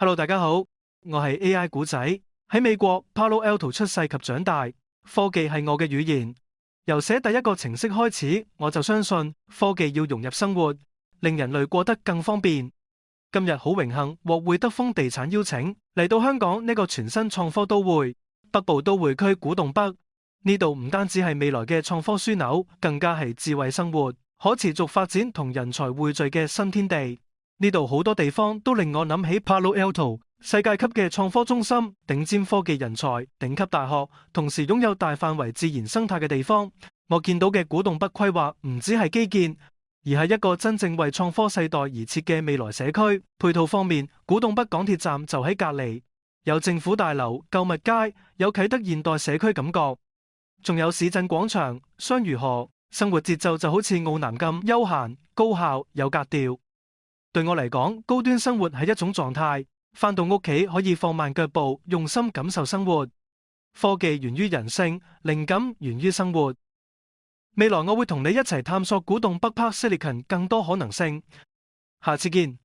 Hello，大家好，我係 AI 古仔，喺美國 Palo Alto 出世及長大，科技係我嘅語言。由寫第一個程式開始，我就相信科技要融入生活，令人類過得更方便。今日好榮幸獲會德豐地產邀請嚟到香港呢個全新創科都會，北部都會區古洞北。呢度唔單止係未來嘅創科樞紐，更加係智慧生活、可持續發展同人才匯聚嘅新天地。呢度好多地方都令我諗起 Palo Alto， 世界級嘅創科中心、頂尖科技人才、頂級大學，同時擁有大範圍自然生態嘅地方。我見到嘅古洞北規劃唔只係基建，而係一個真正為創科世代而設嘅未來社區。配套方面，古洞北港鐵站就喺隔離，有政府大樓、購物街，有啟德現代社區感覺，仲有市鎮廣場、雙魚河，生活節奏就好似澳南咁悠閒、高效、有格調。對我嚟講，高端生活係一種狀態，返到屋企可以放慢腳步，用心感受生活。科技源於人性，靈感源於生活。未來我會同你一齊探索古洞北 Park Silicon 更多可能性。下次見。